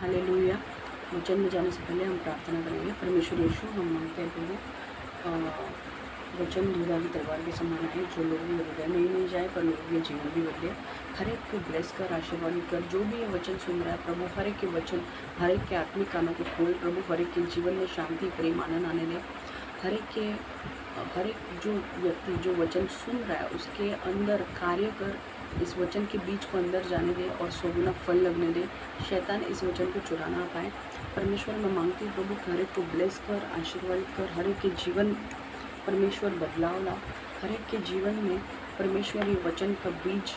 Hallelujah. वचन में जाने से पहले हम प्रार्थना करेंगे। परमेश्वर यीशु, हम मांगते हैं प्रभु, वचन धुआं की तलवार के समान है, जो लोगों के हृदय में ही नहीं जाए पर लोगों के जीवन भी बदले। हर एक को ब्लेस कर, आशीर्वादित कर। जो भी ये वचन सुन रहा है प्रभु, हर एक के वचन, हर एक के आत्मिक कानों को खोल प्रभु, हर एक के जीवन में शांति, प्रेम, आनंद आने दे। हर एक जो व्यक्ति जो वचन सुन रहा है उसके अंदर कार्य कर, इस वचन के बीज को अंदर जाने दे और 100 गुना फल लगने दे। शैतान इस वचन को चुरा ना पाए। परमेश्वर, मैं मांगती हूँ प्रभु, हर एक को ब्लेस कर, आशीर्वादित कर। हर एक के जीवन परमेश्वर बदलाव ला। हर एक के जीवन में परमेश्वर ये वचन का बीज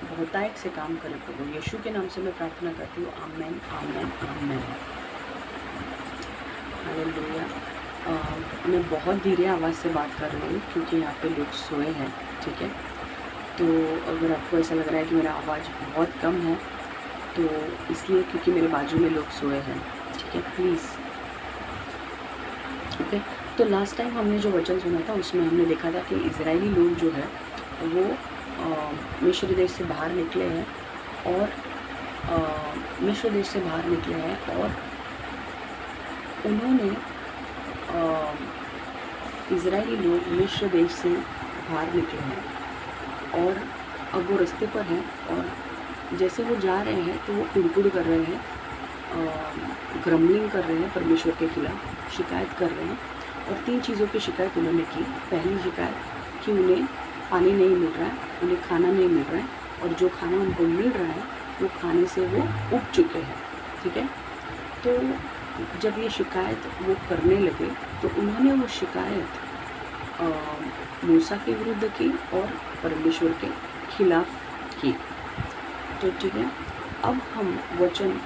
बहुतायत से काम करे प्रभु। यीशु के नाम से मैं प्रार्थना करती हूँ। आमेन, आमेन, आमेन। हालेलुया। मैं बहुत धीरे आवाज़ से बात कर रही हूँ क्योंकि यहाँ पे लोग सोए हैं, ठीक है। तो अगर आपको ऐसा लग रहा है कि मेरा आवाज़ बहुत कम है तो इसलिए क्योंकि मेरे बाजू में लोग सोए हैं, ठीक है, प्लीज़। ओके। तो लास्ट टाइम हमने जो वचन सुना था उसमें हमने देखा था कि इजरायली लोग जो है वो मिस्र देश से बाहर निकले हैं और उन्होंने इजरायली लोग मिस्र देश से बाहर निकले हैं और अब वो रास्ते पर हैं और जैसे वो जा रहे हैं तो वो कुड़कुड़ कर रहे हैं, ग्रम्बलिंग कर रहे हैं, परमेश्वर के खिलाफ शिकायत कर रहे हैं। और 3 चीज़ों की शिकायत उन्होंने की। पहली शिकायत कि उन्हें पानी नहीं मिल रहा है, उन्हें खाना नहीं मिल रहा है और जो खाना उनको मिल रहा है वो खाने से वो उब चुके हैं, ठीक है। तो जब ये शिकायत वो करने लगे तो उन्होंने वो शिकायत मूसा के विरुद्ध की और परमेश्वर के खिलाफ की। तो ठीक है, अब हम वचन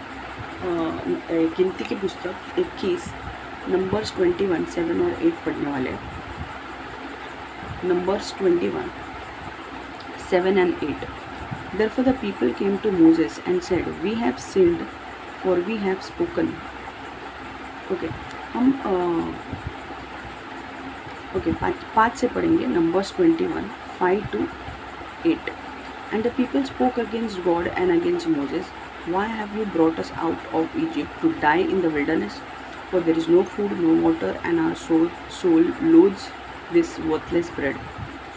गिनती की पुस्तक 21 नंबर्स 21 7 और 8 पढ़ने वाले हैं। Numbers 21 7 and 8। Therefore the people came to Moses and said, We have sinned, for we have spoken. Okay, हम ओके 5 से पढ़ेंगे। Numbers 21 5 to 8। And the people spoke against God and against Moses. Why have you brought us out of Egypt to die in the wilderness? For there is no food, no water, and our soul loathes this worthless bread.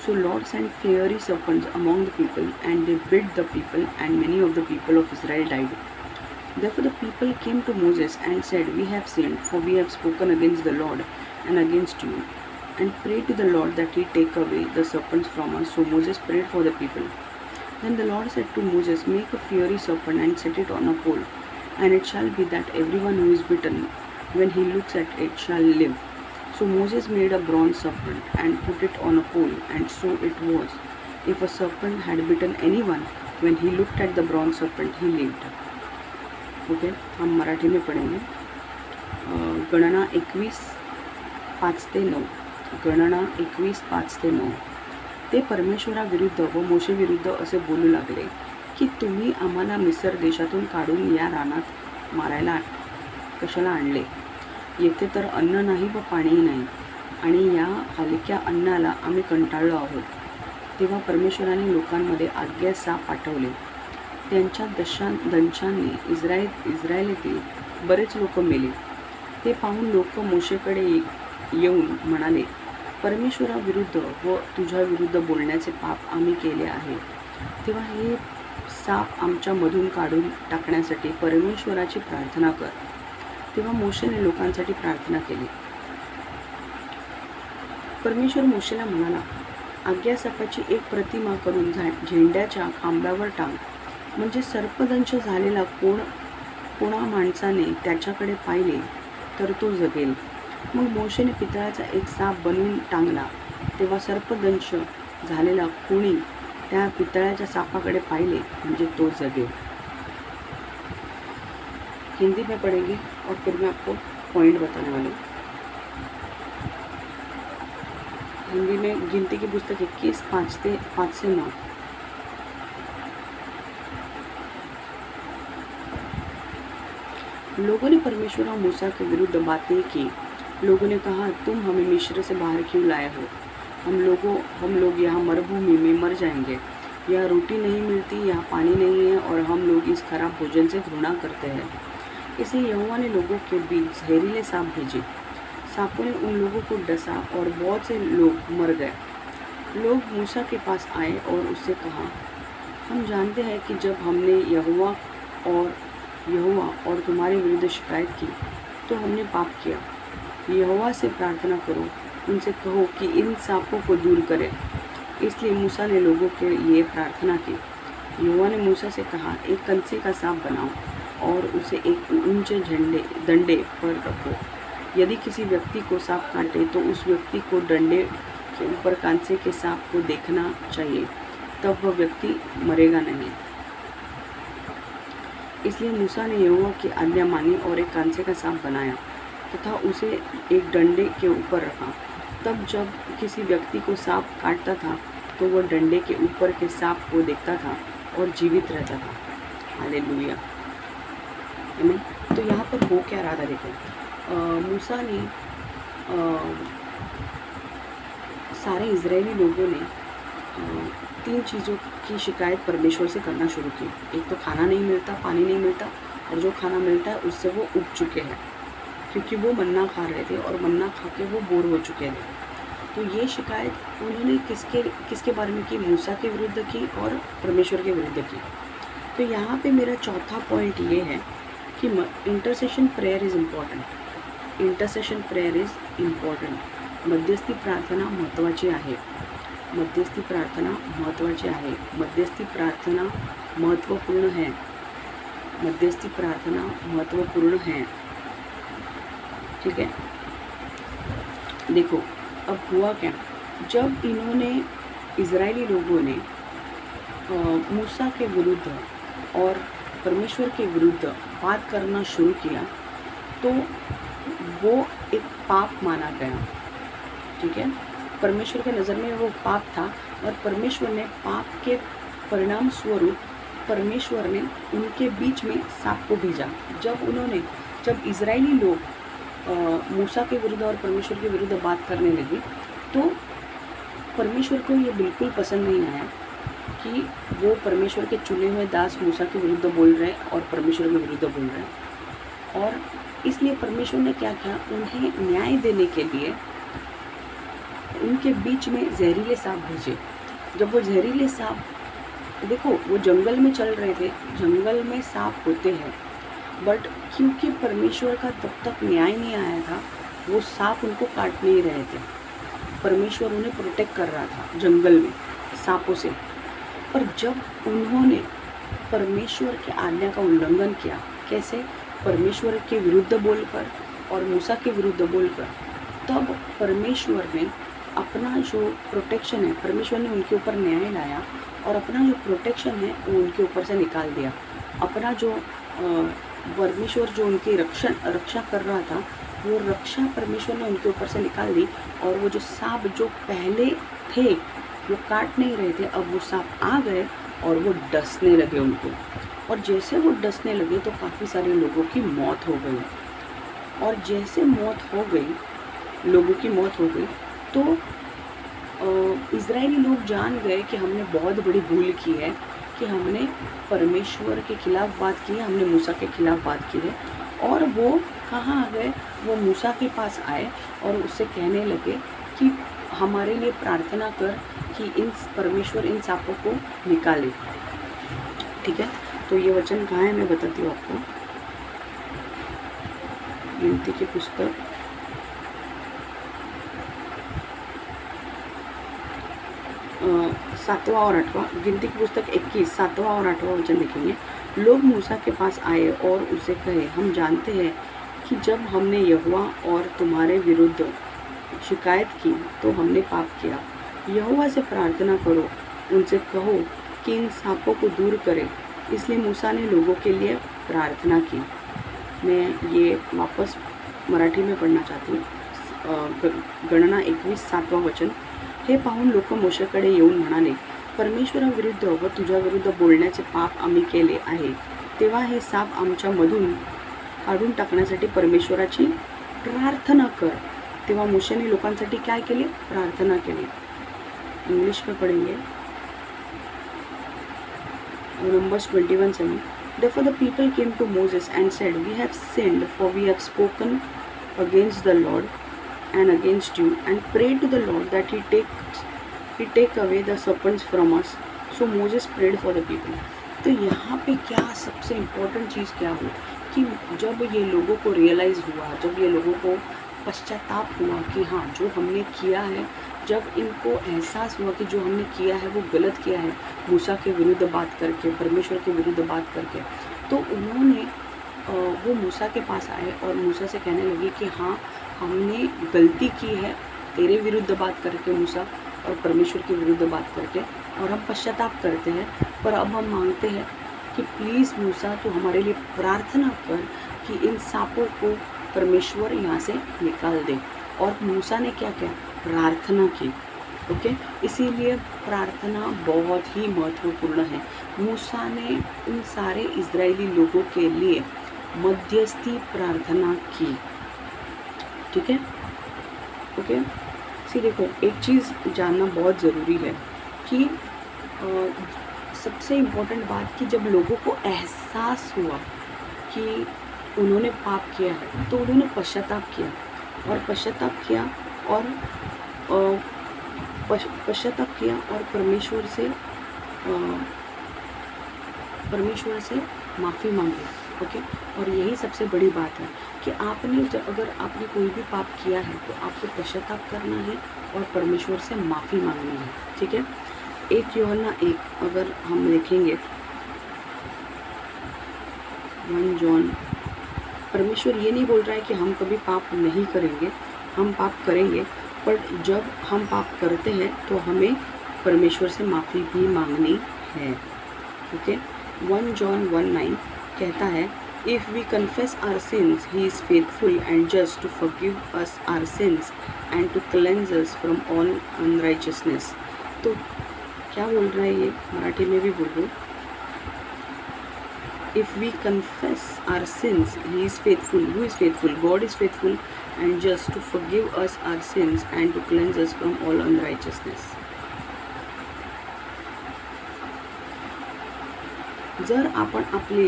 So Lord sent fiery serpents among the people, and they bit the people, and many of the people of Israel died. Therefore the people came to Moses and said, We have sinned, for we have spoken against the Lord and against you, and prayed to the Lord that he take away the serpents from us. So Moses prayed for the people. Then the Lord said to Moses, Make a fiery serpent and set it on a pole, and it shall be that everyone who is bitten, when he looks at it, shall live. So Moses made a bronze serpent and put it on a pole, and so it was. If a serpent had bitten anyone, when he looked at the bronze serpent, he lived. Okay, हम मराठी में पढ़ेंगे। गणना 21 5 ते 9। गणना 21 5 ते 9। ते परमेश्वराविरुद्ध व मोशेविरुद्ध असे बोलू लागले की तुम्ही आम्हाला मिस्र देशातून काढून या रानात मारायला कशाला आणले? येथे तर अन्न नाही व पाणीही नाही आणि या हलक्या अन्नाला आम्ही कंटाळलो आहोत. तेव्हा परमेश्वराने लोकांमध्ये आज्ञा साप पाठवले. त्यांच्या दंशांनी इस्रायेलीतील बरेच लोक मेले. ते पाहून लोक मोशेकडे येऊन म्हणाले, परमेश्वराविरुद्ध व तुझ्याविरुद्ध बोलण्याचे पाप आम्ही केले आहे. तेव्हा हे साप आमच्यामधून काढून टाकण्यासाठी परमेश्वराची प्रार्थना कर. तेव्हा मोशेने लोकांसाठी प्रार्थना केली. परमेश्वर मोशेला म्हणाला, आज्ञासापाची एक प्रतिमा करून झेंड्याच्या खांब्यावर टांग, म्हणजे सर्पदंश झालेला कोणा माणसाने त्याच्याकडे पाहिले तर तो जगेल. मग मोशेने पितळाचा एक साप बनवून टांगला. तेव्हा सर्पदंश झालेला कोणी त्या पितळाच्या सापाकडे पाहिले म्हणजे तो जगेल. हिंदी में पढ़ेंगे और फिर मैं आपको पॉइंट बताने वाली हूँ। हिंदी में गिनती की पुस्तक 21 5 से 9। लोगों ने परमेश्वर और मूसा के विरुद्ध बातें की। लोगों ने कहा, तुम हमें मिस्र से बाहर क्यों लाए हो? हम लोग यहाँ मरुभूमि में मर जाएंगे। यहाँ रोटी नहीं मिलती, यहाँ पानी नहीं है और हम लोग इस खराब भोजन से घृणा करते हैं। इसलिए यहोवा ने लोगों के बीच जहरीले सांप भेजे। सांपों ने उन लोगों को डसा और बहुत से लोग मर गए। लोग मूसा के पास आए और उससे कहा, हम जानते हैं कि जब हमने यहोवा और तुम्हारे विरुद्ध शिकायत की तो हमने पाप किया। यहोवा से प्रार्थना करो, उनसे कहो कि इन सांपों को दूर करें। इसलिए मूसा ने लोगों के लिए प्रार्थना की। यहोवा ने मूसा से कहा, एक कंचे का सांप बनाओ और उसे एक ऊंचे डंडे पर रखो। यदि किसी व्यक्ति को सांप काटे तो उस व्यक्ति को डंडे के ऊपर कांसे के सांप को देखना चाहिए, तब वह व्यक्ति मरेगा नहीं। इसलिए मूसा ने यहोवा की आज्ञा मानी और एक कांसे का सांप बनाया तथा उसे एक डंडे के ऊपर रखा। तब जब किसी व्यक्ति को सांप काटता था तो वह डंडे के ऊपर के सांप को देखता था और जीवित रहता था। हालेलुया, आमीन। तो यहाँ पर हो क्या रहा था, देखो, मूसा ने सारे इजरायली लोगों ने 3 चीज़ों की शिकायत परमेश्वर से करना शुरू की। एक तो खाना नहीं मिलता, पानी नहीं मिलता, और जो खाना मिलता है उससे वो उब चुके हैं, क्योंकि वो मन्ना खा रहे थे और मन्ना खा के वो बोर हो चुके थे। तो ये शिकायत उन्होंने किसके बारे में की? मूसा के विरुद्ध की और परमेश्वर के विरुद्ध की। तो यहाँ पे मेरा चौथा पॉइंट ये है कि intercession prayer is important. Intercession prayer is important. मध्यस्थी प्रार्थना महत्त्वाची आहे। मध्यस्थी प्रार्थना महत्त्वाची आहे। मध्यस्थी प्रार्थना महत्वपूर्ण है। मध्यस्थी प्रार्थना महत्वपूर्ण है। ठीक है, देखो अब हुआ क्या, जब इन्होंने इजरायली लोगों ने मूसा के विरुद्ध और परमेश्वर के विरुद्ध बात करना शुरू किया तो वो एक पाप माना गया। ठीक है, परमेश्वर के नज़र में वो पाप था और परमेश्वर ने पाप के परिणाम स्वरूप परमेश्वर ने उनके बीच में सांप को भेजा। जब इजरायली लोग मूसा के विरुद्ध और परमेश्वर के विरुद्ध बात करने लगे तो परमेश्वर को ये बिल्कुल पसंद नहीं आया कि वो परमेश्वर के चुने हुए दास मूसा के विरुद्ध बोल रहे हैं और परमेश्वर के विरुद्ध बोल रहे हैं। और इसलिए परमेश्वर ने क्या किया, उन्हें न्याय देने के लिए उनके बीच में जहरीले सांप भेजे। जब वो जहरीले सांप, देखो वो जंगल में चल रहे थे, जंगल में सांप होते हैं, बट क्योंकि परमेश्वर का तब तक न्याय नहीं आया था वो सांप उनको काट नहीं रहे थे। परमेश्वर उन्हें प्रोटेक्ट कर रहा था जंगल में सांपों से। पर जब उन्होंने परमेश्वर की आज्ञा का उल्लंघन किया, कैसे? परमेश्वर के विरुद्ध बोलकर और मूसा के विरुद्ध बोलकर, तब परमेश्वर ने अपना जो प्रोटेक्शन है, परमेश्वर ने उनके ऊपर न्याय लाया और अपना जो प्रोटेक्शन है वो उनके ऊपर से निकाल दिया। अपना जो परमेश्वर जो उनकी रक्षा कर रहा था वो रक्षा परमेश्वर ने उनके ऊपर से निकाल दी। और वो जो सांप जो पहले थे वो काट नहीं रहे थे, अब वो सांप आ गए और वो डसने लगे उनको। और जैसे वो डसने लगे तो काफ़ी सारे लोगों की मौत हो गई। और जैसे लोगों की मौत हो गई तो इजरायली लोग जान गए कि हमने बहुत बड़ी भूल की है, कि हमने परमेश्वर के खिलाफ़ बात की है, हमने मूसा के खिलाफ़ बात की है। और वो कहाँ आ गए, वो मूसा के पास आए और उससे कहने लगे कि हमारे लिए प्रार्थना कर कि परमेश्वर इन सांपों को निकाले। ठीक है, तो ये वचन कहाँ है मैं बताती हूँ आपको। गिनती की पुस्तक 7वां और 8वां, गिनती की पुस्तक 21 7वां और 8वां वचन देखेंगे। लोग मूसा के पास आए और उसे कहे, हम जानते हैं कि जब हमने यहोवा और तुम्हारे विरुद्ध शिकायत की तो हमने पाप किया। यहोवा से प्रार्थना करो, उनसे कहो कि इन सांपों को दूर करें। इसलिए मूसा ने लोगों के लिए प्रार्थना की। मैं ये वापस मराठी में पढ़ना चाहती हूँ। गणना 21 7वां वचन। हे पाहून लोक मोशेकडे येऊन म्हणाले, परमेश्वराविरुद्ध व तुझ्या विरुद्ध बोलण्याचे पाप आम्ही केले आहे, तेव्हा हे साप आमच्या मधून काढून टाकण्यासाठी परमेश्वराची प्रार्थना कर। तेव्हा मोशेने लोकांसाठी काय केले? प्रार्थना केली। इंग्लिश में पढ़ेंगे, numbers 21:7। Therefore the people came to Moses and said, We have sinned, for we have spoken against the Lord and against you, and prayed to the Lord that he take away the serpents from us. So Moses prayed for the people. तो यहाँ पे क्या सबसे important चीज़ क्या हुई कि जब ये लोगों को रियलाइज़ हुआ, जब ये लोगों को पश्चाताप हुआ कि हाँ जो हमने किया है, जब इनको एहसास हुआ कि जो हमने किया है वो गलत किया है, मूसा के विरुद्ध बात करके, परमेश्वर के विरुद्ध बात करके, तो उन्होंने वो मूसा के पास आए और मूसा से कहने लगे कि हाँ हमने गलती की है तेरे विरुद्ध बात करके मूसा, और परमेश्वर के विरुद्ध बात करके, और हम पश्चाताप करते हैं, पर अब हम मांगते हैं कि प्लीज़ मूसा तो हमारे लिए प्रार्थना कर कि इन सांपों को परमेश्वर यहाँ से निकाल दे। और मूसा ने क्या किया? प्रार्थना की। ओके, इसीलिए प्रार्थना बहुत ही महत्वपूर्ण है। मूसा ने उन सारे इजरायली लोगों के लिए मध्यस्थी प्रार्थना की। ठीक है, ओके। सी देखो, एक चीज़ जानना बहुत ज़रूरी है कि सबसे इम्पोर्टेंट बात कि जब लोगों को एहसास हुआ कि उन्होंने पाप किया है तो उन्होंने पश्चाताप किया, और पश्चाताप किया और परमेश्वर से माफ़ी मांगी। ओके, और यही सबसे बड़ी बात है कि अगर आपने कोई भी पाप किया है तो आपको पश्चाताप करना है और परमेश्वर से माफ़ी मांगनी है। ठीक है, 1 यूहन्ना 1 अगर हम देखेंगे, 1 जॉन, परमेश्वर ये नहीं बोल रहा है कि हम कभी पाप नहीं करेंगे, हम पाप करेंगे, पर जब हम पाप करते हैं तो हमें परमेश्वर से माफ़ी भी मांगनी है। ओके, 1 जॉन 1:9 कहता है, if we confess our sins he is faithful and just to forgive us our sins and to cleanse us from all unrighteousness. तो क्या बोल रहा है ये? मराठी में भी बोल दो। If we confess our sins, He is faithful. Who is faithful? God is faithful and just to forgive us our sins and to cleanse us from all unrighteousness. जर आपण आपले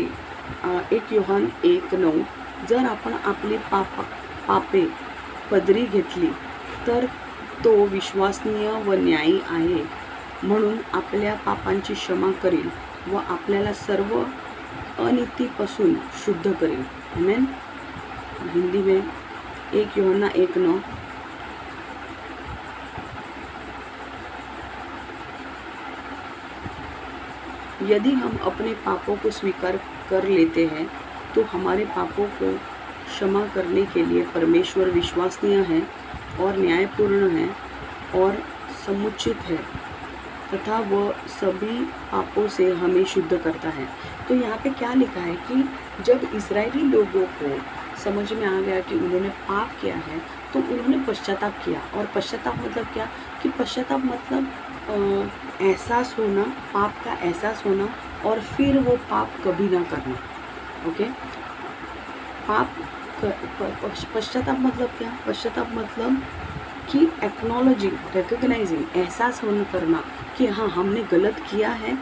1 योहान 1:9 जर आपण आपली पापे पदरी घेतली तर तो विश्वसनीय व न्यायी आहे, म्हणून आपल्या पापांची क्षमा करील व आपल्याला सर्व अनीतिपासून शुद्ध करेल। आमेन। हिंदी में 1 यूहन्ना 1:9, यदि हम अपने पापों को स्वीकार कर लेते हैं तो हमारे पापों को क्षमा करने के लिए परमेश्वर विश्वसनीय है और न्यायपूर्ण है और समुचित है तथा वह सभी पापों से हमें शुद्ध करता है। तो यहाँ पे क्या लिखा है कि जब इजरायली लोगों को समझ में आ गया कि उन्होंने पाप किया है तो उन्होंने पश्चाताप किया। और पश्चाताप मतलब क्या? कि पश्चाताप मतलब एहसास होना, पाप का एहसास होना और फिर वो पाप कभी ना करना। ओके, पश्चाताप मतलब क्या? पश्चाताप मतलब कि एक्नॉलेजिंग, रिकग्नाइजिंग, एहसास होना करना कि हाँ हमने गलत किया है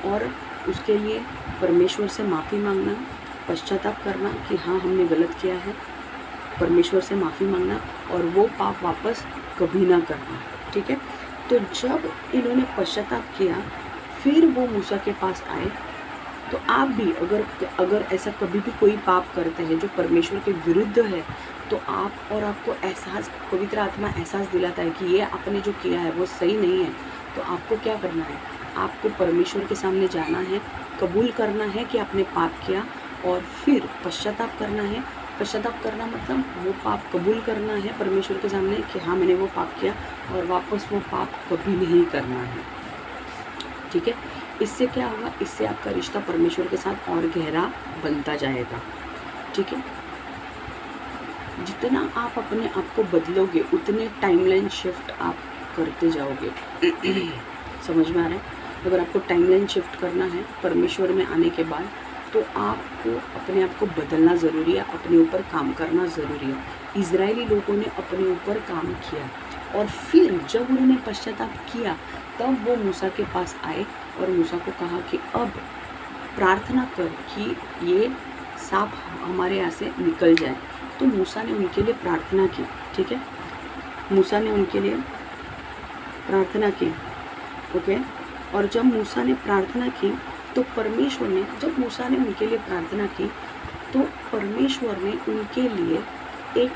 और उसके लिए परमेश्वर से माफ़ी मांगना, पश्चाताप करना कि हाँ हमने गलत किया है, परमेश्वर से माफ़ी मांगना और वो पाप वापस कभी ना करना। ठीक है, तो जब इन्होंने पश्चाताप किया फिर वो मूसा के पास आए। तो आप भी अगर ऐसा कभी भी कोई पाप करते हैं जो परमेश्वर के विरुद्ध है तो आपको एहसास, पवित्र आत्मा एहसास दिलाता है कि ये आपने जो किया है वो सही नहीं है, तो आपको क्या करना है? आपको परमेश्वर के सामने जाना है, कबूल करना है कि आपने पाप किया और फिर पश्चाताप करना है। पश्चाताप करना मतलब वो पाप कबूल करना है परमेश्वर के सामने कि हाँ मैंने वो पाप किया और वापस वो पाप कभी नहीं करना है। ठीक है, इससे क्या होगा? इससे आपका रिश्ता परमेश्वर के साथ और गहरा बनता जाएगा। ठीक है, जितना आप अपने आप को बदलोगे उतने टाइमलाइन शिफ्ट आप करते जाओगे। समझ में आ रहा है? अगर आपको टाइमलाइन शिफ्ट करना है परमेश्वर में आने के बाद तो आपको अपने आप को बदलना ज़रूरी है, अपने ऊपर काम करना ज़रूरी है। इजरायली लोगों ने अपने ऊपर काम किया और फिर जब उन्होंने पश्चाताप किया तब वो मूसा के पास आए और मूसा को कहा कि अब प्रार्थना कर कि ये सांप हमारे यहाँ से निकल जाए। तो मूसा ने उनके लिए प्रार्थना की, ठीक है, मूसा ने उनके लिए प्रार्थना की, ओके। और जब मूसा ने प्रार्थना की तो परमेश्वर ने, जब मूसा ने उनके लिए प्रार्थना की तो परमेश्वर ने उनके लिए एक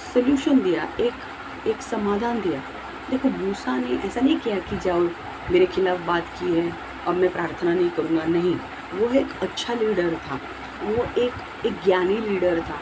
सल्यूशन दिया, एक समाधान दिया। देखो, मूसा ने ऐसा नहीं किया कि जाओ मेरे खिलाफ बात की है, अब मैं प्रार्थना नहीं करूँगा, नहीं। वो एक अच्छा लीडर था, वो एक ज्ञानी लीडर था,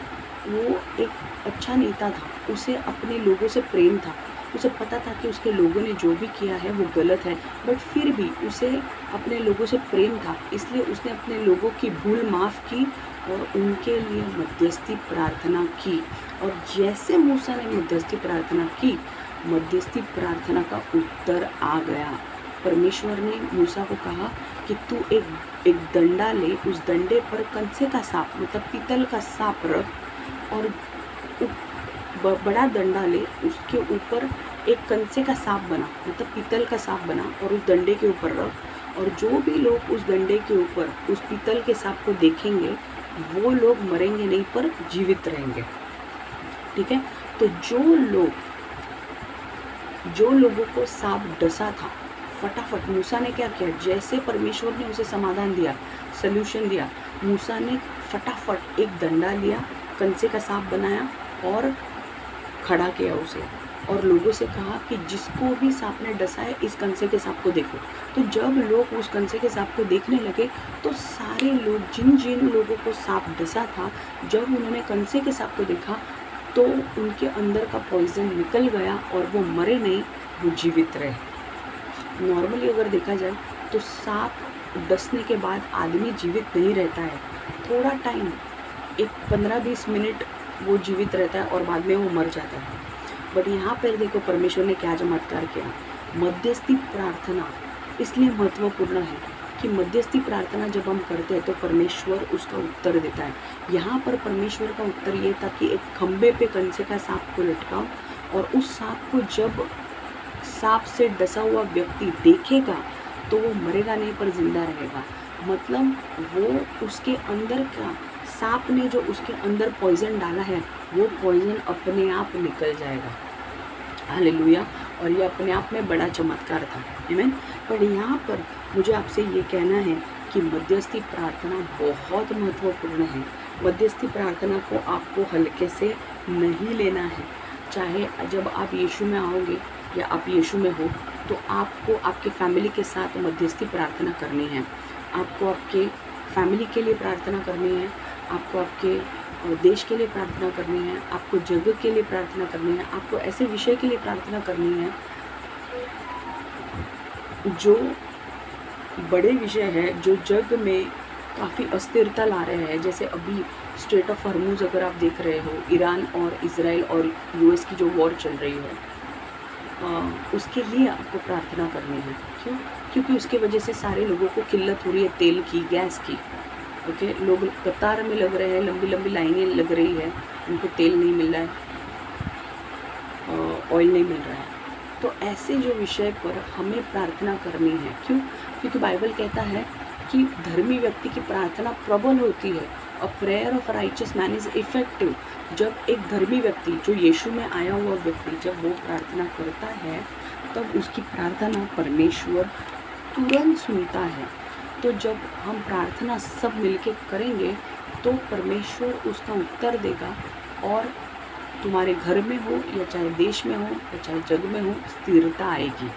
वो एक अच्छा नेता था, उसे अपने लोगों से प्रेम था, उसे पता था कि उसके लोगों ने जो भी किया है वो गलत है, बट फिर भी उसे अपने लोगों से प्रेम था, इसलिए उसने अपने लोगों की भूल माफ़ की और उनके लिए मध्यस्थी प्रार्थना की। और जैसे मूसा ने मध्यस्थी प्रार्थना की, मध्यस्थी प्रार्थना का उत्तर आ गया। परमेश्वर ने मूसा को कहा कि तू एक डंडा ले, उस डंडे पर कंचे का सांप मतलब पीतल का सांप रख और बड़ा डंडा ले, उसके ऊपर एक कंचे का सांप बना मतलब पीतल का सांप बना और उस डंडे के ऊपर रख। और जो भी लोग उस डंडे के ऊपर उस पीतल के सांप को देखेंगे वो लोग मरेंगे नहीं पर जीवित रहेंगे, ठीक है। तो जो लोगों को सांप डसा था, फटाफट मूसा ने क्या किया, जैसे परमेश्वर ने उसे समाधान दिया, सल्यूशन दिया, मूसा ने फटाफट एक डंडा लिया, कंचे का सांप बनाया और खड़ा किया उसे, और लोगों से कहा कि जिसको भी सांप ने डसा है इस कंचे के सांप को देखो। तो जब लोग उस कंचे के सांप को देखने लगे तो सारे लोग, जिन जिन लोगों को सांप डसा था, जब उन्होंने कंचे के सांप को देखा तो उनके अंदर का पॉइजन निकल गया और वो मरे नहीं, वो जीवित रहे। नॉर्मली अगर देखा जाए तो सांप डसने के बाद आदमी जीवित नहीं रहता है, थोड़ा टाइम, एक 15-20 मिनट वो जीवित रहता है और बाद में वो मर जाता है। बट यहाँ पर देखो परमेश्वर ने क्या चमत्कार किया। मध्यस्थी प्रार्थना इसलिए महत्वपूर्ण है कि मध्यस्थी प्रार्थना जब हम करते हैं तो परमेश्वर उसका उत्तर देता है। यहाँ पर परमेश्वर का उत्तर ये था कि एक खंबे पे कंचे का सांप को लटकाओ और उस सांप को जब सांप से डसा हुआ व्यक्ति देखेगा तो वो मरेगा नहीं पर जिंदा रहेगा। मतलब वो उसके अंदर का, सांप ने जो उसके अंदर पॉइजन डाला है वो पॉइजन अपने आप निकल जाएगा। हालेलुया। और ये अपने आप में बड़ा चमत्कार था, आमीन। पर यहाँ पर मुझे आपसे ये कहना है कि मध्यस्थी प्रार्थना बहुत महत्वपूर्ण है। मध्यस्थी प्रार्थना को आपको हल्के से नहीं लेना है। चाहे जब आप यीशु में आओगे या आप यीशु में हो तो आपको आपके फैमिली के साथ मध्यस्थी प्रार्थना करनी है, आपको आपके फैमिली के लिए प्रार्थना करनी है, आपको आपके देश के लिए प्रार्थना करनी है, आपको जगत के लिए प्रार्थना करनी है, आपको ऐसे विषय के लिए प्रार्थना करनी है जो बड़े विषय है, जो जग में काफ़ी अस्थिरता ला रहे हैं। जैसे अभी स्ट्रेट ऑफ हॉर्मुज़ अगर आप देख रहे हो, ईरान और इज़राइल और यूएस की जो वॉर चल रही है, उसके लिए आपको प्रार्थना करनी है। क्यों? क्योंकि उसके वजह से सारे लोगों को किल्लत हो रही है तेल की, गैस की, ओके। लोग कतार में लग रहे हैं, लंबी लंबी लाइनें लग रही है, उनको तेल नहीं मिल रहा है, ऑयल नहीं मिल रहा है। तो ऐसे जो विषय पर हमें प्रार्थना करनी है। क्यों? क्योंकि बाइबल कहता है कि धर्मी व्यक्ति की प्रार्थना प्रबल होती है। A prayer of righteous man is effective. जब एक धर्मी व्यक्ति, जो यीशु में आया हुआ व्यक्ति, जब वो प्रार्थना करता है तब उसकी प्रार्थना परमेश्वर तुरंत सुनता है। तो जब हम प्रार्थना सब मिलके करेंगे तो परमेश्वर उसका उत्तर देगा और तुम्हारे घर में हो या चाहे देश में हो या चाहे जग में हो, स्थिरता आएगी।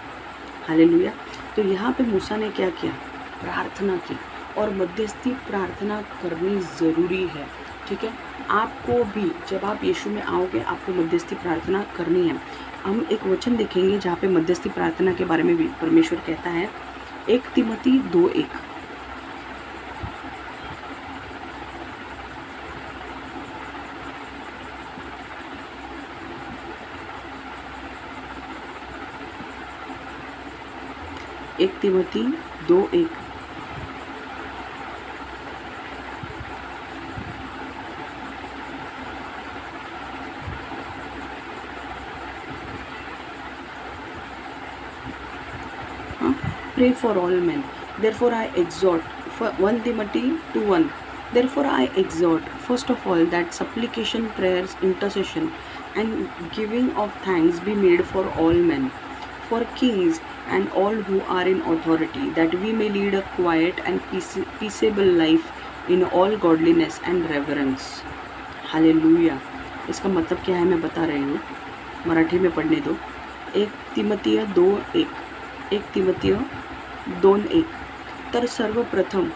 हालेलुया। तो यहाँ पे मूसा ने क्या किया? प्रार्थना की। और मध्यस्थी प्रार्थना करनी ज़रूरी है, ठीक है। आपको भी जब आप यीशु में आओगे आपको मध्यस्थी प्रार्थना करनी है। हम एक वचन देखेंगे जहाँ पे मध्यस्थी प्रार्थना के बारे में भी परमेश्वर कहता है, 1 तिमोथी 2:1। एक Timothy 2:1। Pray for all men. Therefore I exhort, 1 Timothy 2:1. Therefore I exhort, first of all, that supplication, prayers, intercession, and giving of thanks be made for all men, for kings and all who are in authority, that we may lead a quiet and peaceable life in all godliness and reverence. Hallelujah. इसका मतलब क्या है मैं बता रही हूँ, मराठी में पढ़ने दो। 1 तिमोथी 2:1 तर सर्वप्रथम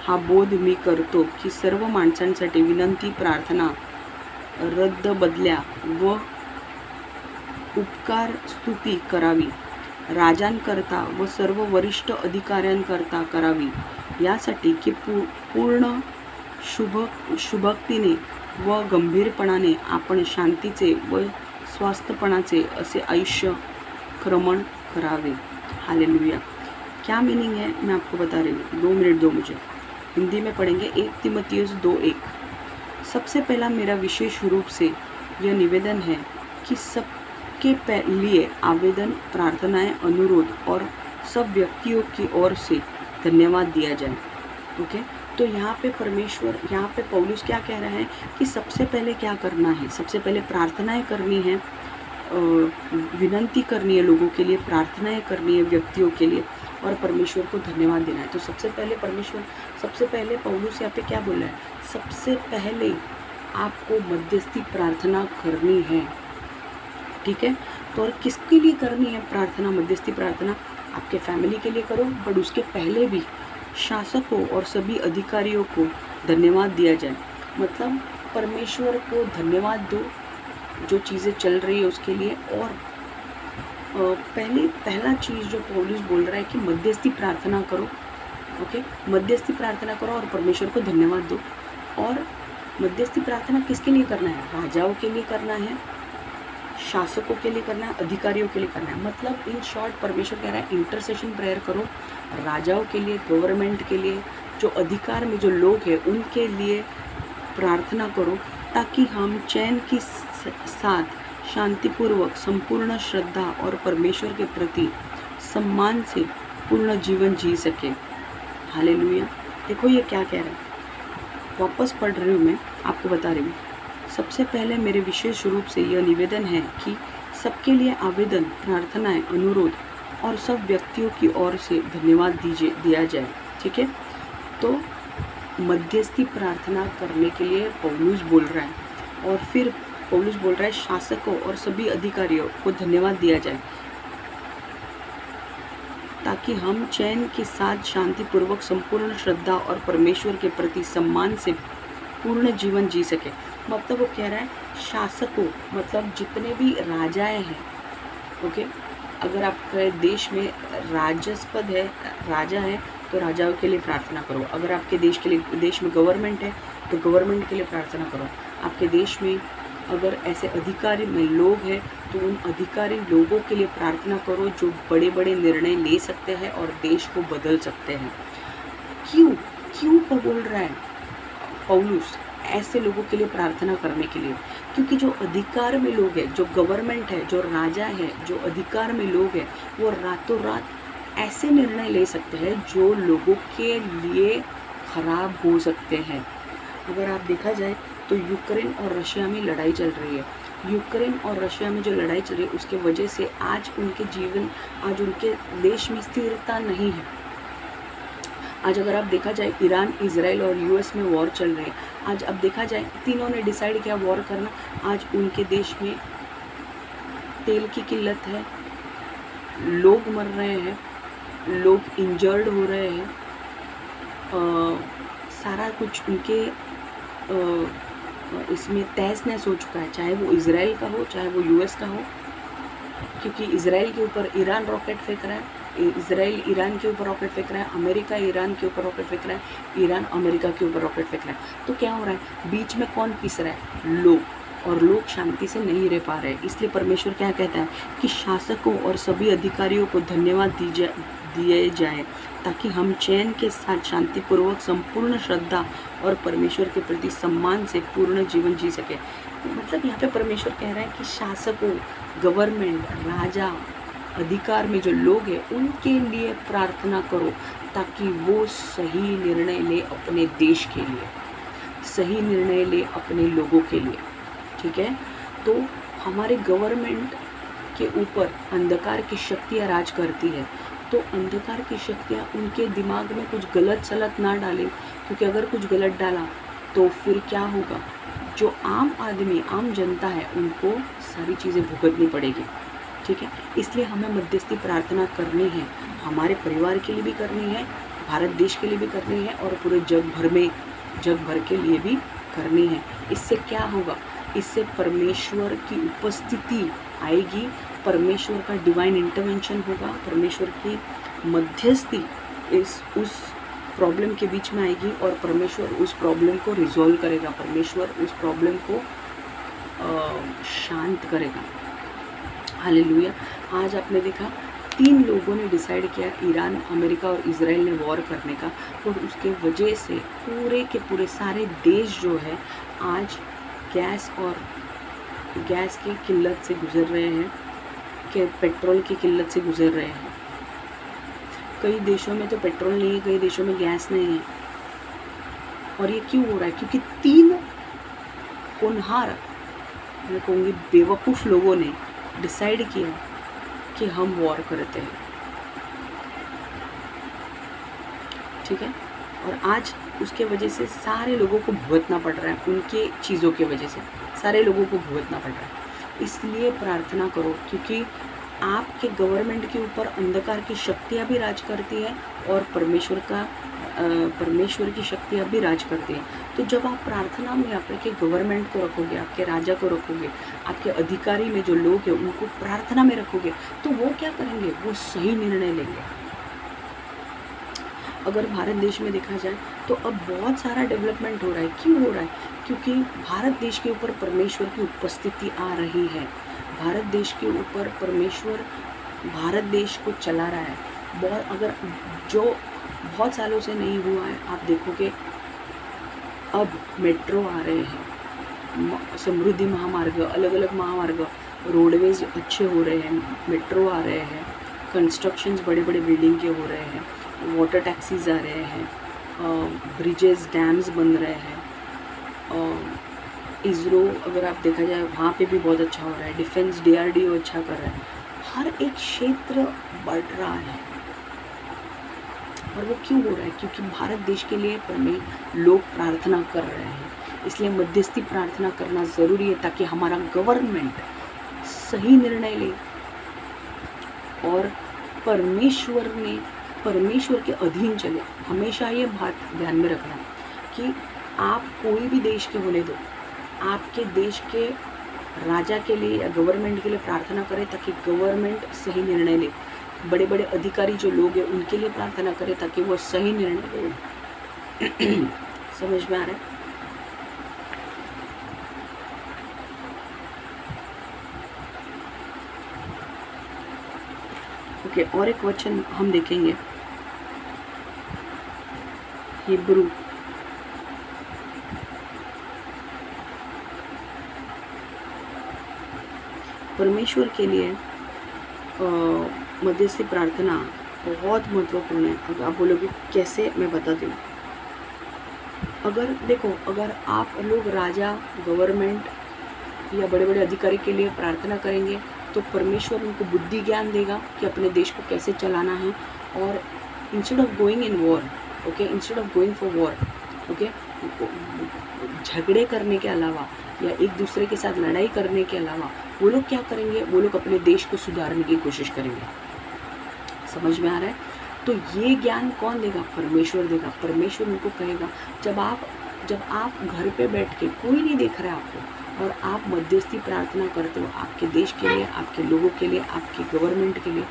हा बोध मी करतो की सर्व माणसांसाठी विनंती, प्रार्थना, रद्दबदल्या व उपकार स्तुती करावी, राजांकरता व सर्व वरिष्ठ अधिकाऱ्यांकरता करावी, यासाठी की पूर्ण शुभक्तीने व गंभीरपणाने आपण शांतीचे व स्वास्थ्यपणाचे असे आयुष्य क्रमण करावे। हालेलुया। क्या मीनिंग है मैं आपको बता रही हूँ, 2 मिनट दो मुझे। हिंदी में पढ़ेंगे। 1 तिमोथियुस 2:1। सबसे पहला मेरा विशेष रूप से यह निवेदन है कि सबके लिए आवेदन, प्रार्थनाएं, अनुरोध और सब व्यक्तियों की ओर से धन्यवाद दिया जाए। ओके, तो यहाँ पे पौलुस क्या कह रहा है कि सबसे पहले क्या करना है? सबसे पहले प्रार्थनाएं करनी है, विनंती करनी है लोगों के लिए, प्रार्थनाएं करनी है व्यक्तियों के लिए, और परमेश्वर को धन्यवाद देना है। तो सबसे पहले पौलुस यहाँ पे क्या बोल रहा है? सबसे पहले आपको मध्यस्थी प्रार्थना करनी है। ठीक है, तो और किसके लिए करनी है प्रार्थना, मध्यस्थी प्रार्थना? आपके फैमिली के लिए करो, बट उसके पहले भी शासकों और सभी अधिकारियों को धन्यवाद दिया जाए। मतलब परमेश्वर को धन्यवाद दो जो चीज़ें चल रही है उसके लिए। और पहला चीज़ जो पौलुस बोल रहा है कि मध्यस्थी प्रार्थना करो। ओके, मध्यस्थी प्रार्थना करो और परमेश्वर को धन्यवाद दो। और मध्यस्थी प्रार्थना किसके लिए करना है? राजाओं के लिए करना है, शासकों के लिए करना है, अधिकारियों के लिए करना है। मतलब इन शॉर्ट परमेश्वर कह रहा है इंटरसेशन प्रेयर करो राजाओं के लिए, गवर्नमेंट के लिए, जो अधिकार में जो लोग हैं उनके लिए प्रार्थना करो, ताकि हम चैन के साथ शांतिपूर्वक संपूर्ण श्रद्धा और परमेश्वर के प्रति सम्मान से पूर्ण जीवन जी सके। हालेलुया। देखो ये क्या कह रहा है, वापस पढ़ रही हूँ, मैं आपको बता रही हूँ। सबसे पहले मेरे विशेष रूप से यह निवेदन है कि सबके लिए आवेदन, प्रार्थनाएं, अनुरोध और सब व्यक्तियों की ओर से धन्यवाद दिया जाए। ठीक है, तो मध्यस्थी प्रार्थना करने के लिए पौलुस बोल रहा है, और फिर पौलुस बोल रहा है शासकों और सभी अधिकारियों को धन्यवाद दिया जाए, ताकि हम चैन के साथ शांतिपूर्वक संपूर्ण श्रद्धा और परमेश्वर के प्रति सम्मान से पूर्ण जीवन जी सके। मतलब वो कह रहा है शासकों, मतलब जितने भी राजाएं हैं। ओके, अगर आपके देश में राजस्पद है, राजा है, तो राजाओं के लिए प्रार्थना करो। अगर आपके देश में गवर्नमेंट है तो गवर्नमेंट के लिए प्रार्थना करो। आपके देश में अगर ऐसे अधिकारी में लोग हैं तो उन अधिकारी लोगों के लिए प्रार्थना करो जो बड़े बड़े निर्णय ले सकते हैं और देश को बदल सकते हैं। क्यों बोल रहा है पौलुस ऐसे लोगों के लिए प्रार्थना करने के लिए? क्योंकि जो अधिकार में लोग हैं, जो गवर्नमेंट है, जो राजा है, जो अधिकार में लोग हैं, वो रातों रात ऐसे निर्णय ले सकते हैं जो लोगों के लिए खराब हो सकते हैं। अगर आप देखा जाए तो यूक्रेन और रशिया में लड़ाई चल रही है। यूक्रेन और रशिया में जो लड़ाई चल रही है उसके वजह से आज उनके देश में स्थिरता नहीं है। आज अगर आप देखा जाए इरान, इजराइल और यूएस में वॉर चल रहे हैं। आज अब देखा जाए तीनों ने डिसाइड किया वॉर करना। आज उनके देश में तेल की किल्लत है, लोग मर रहे हैं, लोग इंजर्ड हो रहे हैं, सारा कुछ उनके इसमें तहस नहस हो चुका है, चाहे वो इजराइल का हो, चाहे वो यूएस का हो। क्योंकि इजराइल के ऊपर ईरान रॉकेट फेंक रहा है, इजराइल ईरान के ऊपर रॉकेट फेंक रहा है, अमेरिका ईरान के ऊपर रॉकेट फेंक रहा है, ईरान अमेरिका के ऊपर रॉकेट फेंक रहा है। तो क्या हो रहा है? बीच में कौन पिस रहा है? लोग, और लोग शांति से नहीं रह पा रहे। इसलिए परमेश्वर क्या कहता है कि शासकों और सभी अधिकारियों को धन्यवाद दिए जाए, ताकि हम चैन के साथ शांतिपूर्वक संपूर्ण श्रद्धा और परमेश्वर के प्रति सम्मान से पूर्ण जीवन जी सके। मतलब यहाँ पे परमेश्वर कह रहा है कि शासकों, गवर्नमेंट, राजा, अधिकार में जो लोग हैं उनके लिए प्रार्थना करो, ताकि वो सही निर्णय ले अपने देश के लिए, सही निर्णय ले अपने लोगों के लिए। ठीक है, तो हमारे गवर्नमेंट के ऊपर अंधकार की शक्तियाँ राज करती है, तो अंधकार की शक्तियाँ उनके दिमाग में कुछ गलत सलत ना डालें, क्योंकि अगर कुछ गलत डाला तो फिर क्या होगा, जो आम आदमी, आम जनता है, उनको सारी चीज़ें भुगतनी पड़ेगी। ठीक है, इसलिए हमें मध्यस्थी प्रार्थना करनी है, हमारे परिवार के लिए भी करनी है, भारत देश के लिए भी करनी है, और पूरे जग भर के लिए भी करनी है। इससे क्या होगा, इससे परमेश्वर की उपस्थिति आएगी, परमेश्वर का डिवाइन इंटरवेंशन होगा, परमेश्वर की मध्यस्थी उस प्रॉब्लम के बीच में आएगी, और परमेश्वर उस प्रॉब्लम को रिजॉल्व करेगा, परमेश्वर उस प्रॉब्लम को शांत करेगा। हालेलुया। आज आपने देखा 3 लोगों ने डिसाइड किया, ईरान, अमेरिका और इजराइल ने वॉर करने का, और उसके वजह से पूरे के पूरे सारे देश जो है आज गैस की किल्लत से गुजर रहे हैं, कि पेट्रोल की किल्लत से गुजर रहे हैं। कई देशों में तो पेट्रोल नहीं है, कई देशों में गैस नहीं है। और ये क्यों हो रहा है, क्योंकि 3 होनहार, मैं कहूँगी बेवकूफ़ लोगों ने डिसाइड किया कि हम वॉर करते हैं। ठीक है, और आज उसके वजह से सारे लोगों को भुगतना पड़ रहा है, उनके चीज़ों के वजह से सारे लोगों को भुगतना पड़ रहा है। इसलिए प्रार्थना करो, क्योंकि आपके गवर्नमेंट के ऊपर अंधकार की शक्तियाँ भी राज करती है, और परमेश्वर की शक्तियाँ भी राज करती हैं। तो जब आप प्रार्थना में आपके गवर्नमेंट को रखोगे, आपके राजा को रखोगे, आपके अधिकारी में जो लोग हैं उनको प्रार्थना में रखोगे, तो वो क्या करेंगे, वो सही निर्णय लेंगे। अगर भारत देश में देखा जाए तो अब बहुत सारा डेवलपमेंट हो रहा है। क्यों हो रहा है, क्योंकि भारत देश के ऊपर परमेश्वर की उपस्थिति आ रही है। भारत देश के ऊपर परमेश्वर भारत देश को चला रहा है। जो बहुत सालों से नहीं हुआ है, आप देखोगे अब मेट्रो आ रहे हैं, समृद्धि महामार्ग, अलग अलग महामार्ग, रोडवेज अच्छे हो रहे हैं, मेट्रो आ रहे हैं, कंस्ट्रक्शंस बड़े बड़े बिल्डिंग के हो रहे हैं, वाटर टैक्सीज आ रहे हैं, ब्रिजेस, डैम्स बन रहे हैं। इसरो अगर आप देखा जाए वहाँ पे भी बहुत अच्छा हो रहा है, डिफेंस DRDO अच्छा कर रहा है, हर एक क्षेत्र बढ़ रहा है। और वो क्यों हो रहा है, क्योंकि भारत देश के लिए लोग प्रार्थना कर रहे हैं। इसलिए मध्यस्थी प्रार्थना करना ज़रूरी है, ताकि हमारा गवर्नमेंट सही निर्णय ले, और परमेश्वर के अधीन चले। हमेशा ये बात ध्यान में रखना कि आप कोई भी देश के होने दो, आपके देश के राजा के लिए या गवर्नमेंट के लिए प्रार्थना करें, ताकि गवर्नमेंट सही निर्णय ले। बड़े बड़े अधिकारी जो लोग हैं उनके लिए प्रार्थना करें, ताकि वो सही निर्णय ले। समझ में आ रहा है? ओके, और एक वचन हम देखेंगे, हिब्रू परमेश्वर के लिए मध्यस्थी प्रार्थना बहुत महत्वपूर्ण है। अगर आप बोलोगे कैसे, मैं बता दूँ। अगर आप लोग राजा, गवर्नमेंट या बड़े बड़े अधिकारी के लिए प्रार्थना करेंगे, तो परमेश्वर उनको बुद्धि ज्ञान देगा कि अपने देश को कैसे चलाना है। और instead of going in war, okay, instead of going for war, okay, झगड़े करने के अलावा या एक दूसरे के साथ लड़ाई करने के अलावा वो लोग क्या करेंगे, वो लोग अपने देश को सुधारने की कोशिश करेंगे। समझ में आ रहा है? तो ये ज्ञान कौन देगा? परमेश्वर देगा। परमेश्वर उनको कहेगा, जब आप घर पे बैठ के, कोई नहीं देख रहा है आपको, और आप मध्यस्थी प्रार्थना करते हो आपके देश के लिए, आपके लोगों के लिए, आपके गवर्नमेंट के लिए,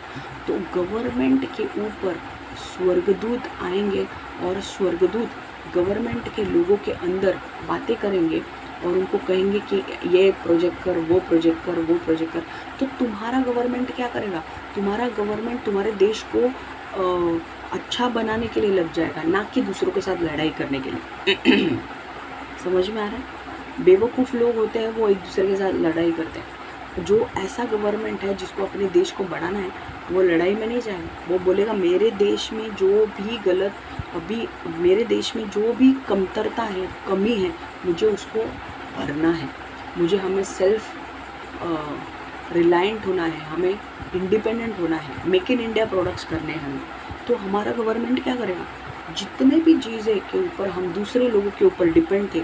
तो गवर्नमेंट के ऊपर स्वर्गदूत आएंगे, और स्वर्गदूत गवर्नमेंट के लोगों के अंदर बातें करेंगे, और उनको कहेंगे कि ये प्रोजेक्ट कर, वो प्रोजेक्ट कर, वो प्रोजेक्ट कर। तो तुम्हारा गवर्नमेंट क्या करेगा? तुम्हारा गवर्नमेंट तुम्हारे देश को अच्छा बनाने के लिए लग जाएगा, ना कि दूसरों के साथ लड़ाई करने के लिए। समझ में आ रहा है? बेवकूफ़ लोग होते हैं, वो एक दूसरे के साथ लड़ाई करते हैं। जो ऐसा गवर्नमेंट है जिसको अपने देश को बढ़ाना है, वो लड़ाई में नहीं जाएगा। वो बोलेगा मेरे देश में जो भी गलत, अभी मेरे देश में जो भी कमतरता है, कमी है, मुझे उसको भरना है। हमें सेल्फ रिलायंट होना है, हमें इंडिपेंडेंट होना है, मेक इन इंडिया प्रोडक्ट्स करने हैं हमें। तो हमारा गवर्नमेंट क्या करेगा, जितने भी चीज़ें के ऊपर हम दूसरे लोगों के ऊपर डिपेंड थे,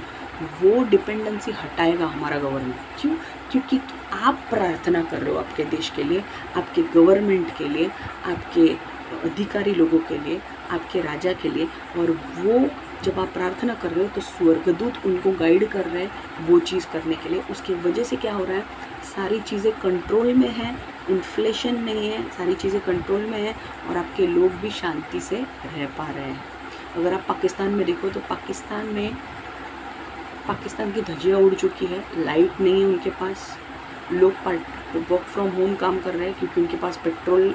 वो डिपेंडेंसी हटाएगा हमारा गवर्नमेंट। क्यों? क्योंकि आप प्रार्थना कर रहे हो आपके देश के लिए, आपके गवर्नमेंट के लिए, आपके अधिकारी लोगों के लिए, आपके राजा के लिए, और वो जब आप प्रार्थना कर रहे हो तो स्वर्गदूत उनको गाइड कर रहे हैं वो चीज़ करने के लिए। उसकी वजह से क्या हो रहा है, सारी चीज़ें कंट्रोल में हैं, इन्फ्लेशन नहीं है, सारी चीज़ें कंट्रोल में है, और आपके लोग भी शांति से रह पा रहे हैं। अगर आप पाकिस्तान में देखो तो पाकिस्तान की धज्जियाँ उड़ चुकी है, लाइट नहीं है उनके पास, लोग वर्क फ्रॉम होम काम कर रहे हैं क्योंकि उनके पास पेट्रोल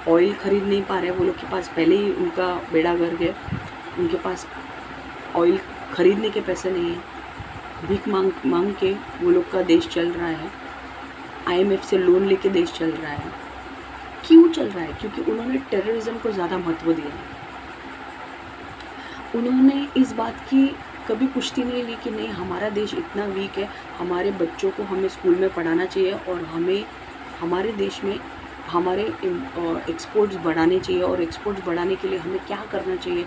ऑयल ख़रीद नहीं पा रहे हैं। वो लोग के पास पहले ही उनका बेड़ा गर्क है, उनके पास ऑयल ख़रीदने के पैसे नहीं है, भीख मांग के वो लोग का देश चल रहा है, IMF से लोन लेके देश चल रहा है। क्यों चल रहा है? क्योंकि उन्होंने टेररिज्म को ज़्यादा महत्व दिया है। उन्होंने इस बात की कभी पुष्टि नहीं ली कि नहीं, हमारा देश इतना वीक है, हमारे बच्चों को हमें स्कूल में पढ़ाना चाहिए, और हमें हमारे देश में हमारे एक्सपोर्ट्स बढ़ाने चाहिए, और एक्सपोर्ट्स बढ़ाने के लिए हमें क्या करना चाहिए,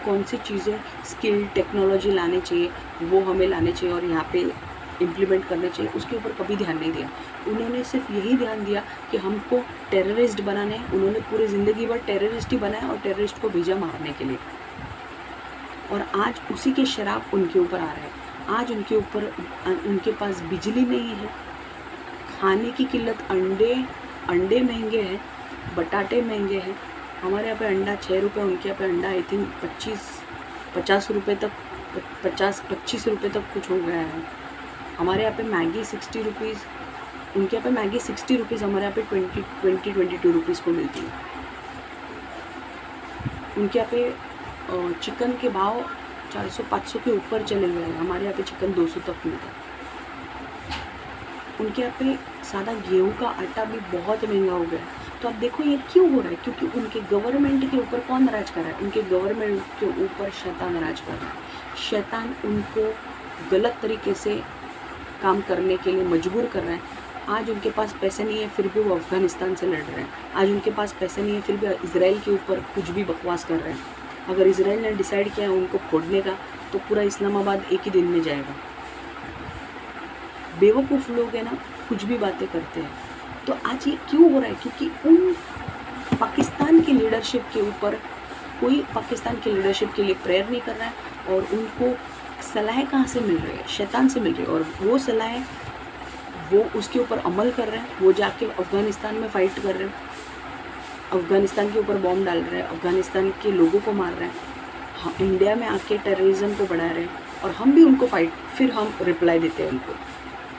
कौन सी चीज़ें स्किल टेक्नोलॉजी लाने चाहिए, वो हमें लाने चाहिए और यहाँ पे इम्प्लीमेंट करने चाहिए, उसके ऊपर कभी ध्यान नहीं दिया। उन्होंने सिर्फ यही ध्यान दिया कि हमको टेररिस्ट बनाने हैं। उन्होंने पूरी ज़िंदगी भर टेररिस्ट ही बनाया और टेररिस्ट को भेजा मारने के लिए, और आज उसी के शराब उनके ऊपर आ रहा है। आज उनके पास बिजली नहीं है, खाने की किल्लत, अंडे महंगे हैं, बटाटे महंगे हैं। हमारे यहाँ पे अंडा 6 रुपये, उनके यहाँ पे अंडा आई थिंक 50 रुपये तक, 25 रुपये तक कुछ हो गया है। हमारे यहाँ पे मैगी 60 रुपीज़, उनके यहाँ पे मैगी 60 रुपीज़, हमारे यहाँ पे 22 रुपीज़ को मिलती है। उनके यहाँ पे चिकन के भाव 400-500 के ऊपर चले गए हैं, हमारे यहाँ पे चिकन 200 तक मिलता है। उनके यहाँ पे सादा गेहूँ का आटा भी बहुत महंगा हो गया। तो अब देखो ये क्यों हो रहा है, क्योंकि उनके गवर्नमेंट के ऊपर कौन राज कर रहा है, उनके गवर्नमेंट के ऊपर शैतान राज कर रहा है। शैतान उनको गलत तरीके से काम करने के लिए मजबूर कर रहा है। आज उनके पास पैसे नहीं है फिर भी वो अफ़गानिस्तान से लड़ रहे हैं। आज उनके पास पैसे नहीं है फिर भी इजराइल के ऊपर कुछ भी बकवास कर रहे हैं। अगर इजराइल ने डिसाइड किया है उनको फोड़ने का, तो पूरा इस्लामाबाद एक ही दिन में जाएगा। बेवकूफ़ लोग हैं ना, कुछ भी बातें करते हैं। तो आज ये क्यों हो रहा है, क्योंकि उन पाकिस्तान की लीडरशिप के ऊपर कोई पाकिस्तान की लीडरशिप के लिए प्रेयर नहीं कर रहा है, और उनको सलाह कहाँ से मिल रही है, शैतान से मिल रही है, और वो सलाह वो उसके ऊपर अमल कर रहे हैं। वो जाके अफ़गानिस्तान में फ़ाइट कर रहे हैं, अफ़गानिस्तान के ऊपर बॉम्ब डाल रहे हैं, अफ़गानिस्तान के लोगों को मार रहे हैं। हाँ, इंडिया में आके टेररिज्म को बढ़ा रहे हैं, और हम भी उनको फिर हम रिप्लाई देते हैं उनको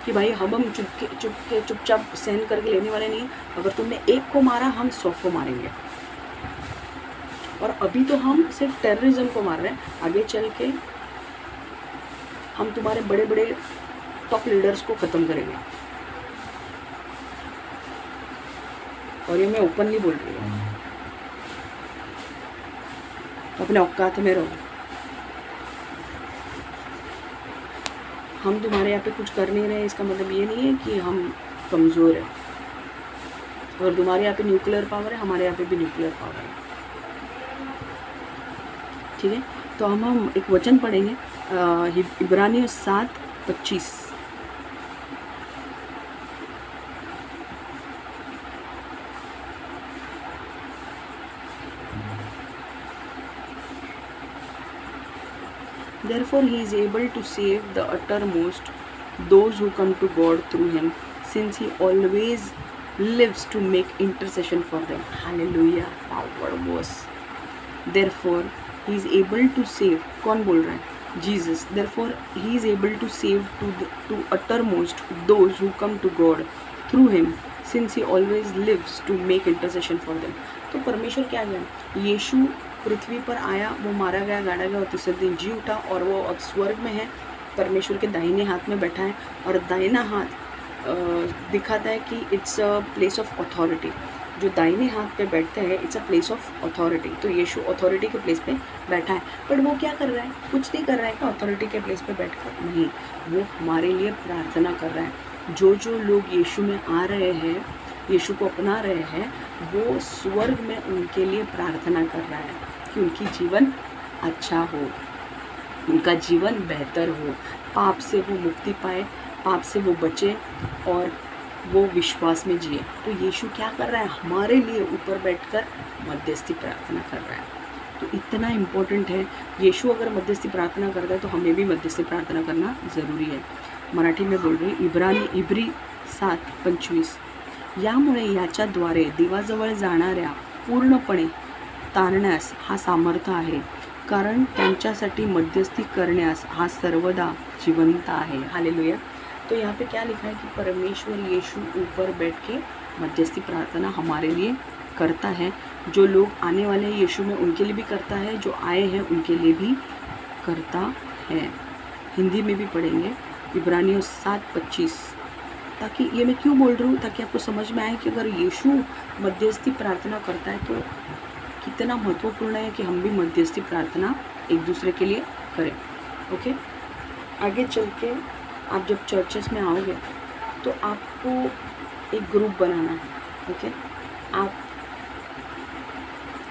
कि भाई हम चुपचाप सहन करके लेने वाले नहीं। अगर तुमने एक को मारा, हम 100 को मारेंगे। और अभी तो हम सिर्फ टेररिज्म को मार रहे हैं, आगे चल के हम तुम्हारे बड़े बड़े टॉप लीडर्स को ख़त्म करेंगे। और ये मैं ओपनली बोल रही हूँ, अपने औकात में रहो। हम तुम्हारे यहाँ पे कुछ कर नहीं रहे, इसका मतलब ये नहीं है कि हम कमज़ोर हैं। अगर तुम्हारे यहाँ पे न्यूक्लियर पावर है, हमारे यहाँ पे भी न्यूक्लियर पावर है। ठीक है, तो हम एक वचन पढ़ेंगे, इब्रानियों 7:25। Therefore he is able to save the uttermost those who come to God through him, since he always lives to make intercession for them. Hallelujah, power verse. Therefore he is able to save. कौन बोल रहा है? Jesus. Therefore he is able to save to uttermost those who come to God through him, since he always lives to make intercession for them. तो परमेश्वर क्या है? यीशु पृथ्वी पर आया, वो मारा गया, गाड़ा गया और तीसरे दिन जी उठा, और वो अब स्वर्ग में है, परमेश्वर के दाहिने हाथ में बैठा है। और दाहिना हाथ दिखाता है कि it's a place of authority. जो दाहिने हाथ पे बैठते हैं it's a place of authority. तो यीशु अथॉरिटी के प्लेस पे बैठा है, बट वो क्या कर रहा है? कुछ नहीं कर रहा है क्या अथॉरिटी के प्लेस पे बैठकर? नहीं, वो हमारे लिए प्रार्थना कर रहा है। जो लोग यीशु में आ रहे हैं, यीशु को अपना रहे हैं, वो स्वर्ग में उनके लिए प्रार्थना कर रहा है कि उनकी जीवन अच्छा हो, उनका जीवन बेहतर हो, पाप से वो मुक्ति पाए, पाप से वो बचे और वो विश्वास में जिए। तो यीशु क्या कर रहा है? हमारे लिए ऊपर बैठकर मध्यस्थी प्रार्थना कर रहा है। तो इतना इम्पोर्टेंट है। यीशु अगर मध्यस्थी प्रार्थना करता है तो हमें भी मध्यस्थी प्रार्थना करना ज़रूरी है। मराठी में बोल रही, इब्री 7:25, यामुळे याच्याद्वारे देवाजवळ जाणाऱ्या पूर्णपणे तारण्यास हा सामर्थ्य आहे, कारण त्यांच्यासाठी मध्यस्थी करण्यास हा सर्वदा जिवंत आहे। हालेलुया। तो यहाँ पे क्या लिखा है कि परमेश्वर यीशु ऊपर बैठ के मध्यस्थी प्रार्थना हमारे लिए करता है। जो लोग आने वाले हैं यीशु में उनके लिए भी करता है, जो आए हैं उनके लिए भी करता है। हिंदी में भी पढ़ेंगे, इब्रानियों 7:25। ताकि ये मैं क्यों बोल रही हूँ? ताकि आपको समझ में आए कि अगर यीशु मध्यस्थी प्रार्थना करता है तो कितना महत्वपूर्ण है कि हम भी मध्यस्थी प्रार्थना एक दूसरे के लिए करें। ओके, आगे चल के आप जब चर्चेस में आओगे तो आपको एक ग्रुप बनाना है। ओके, आप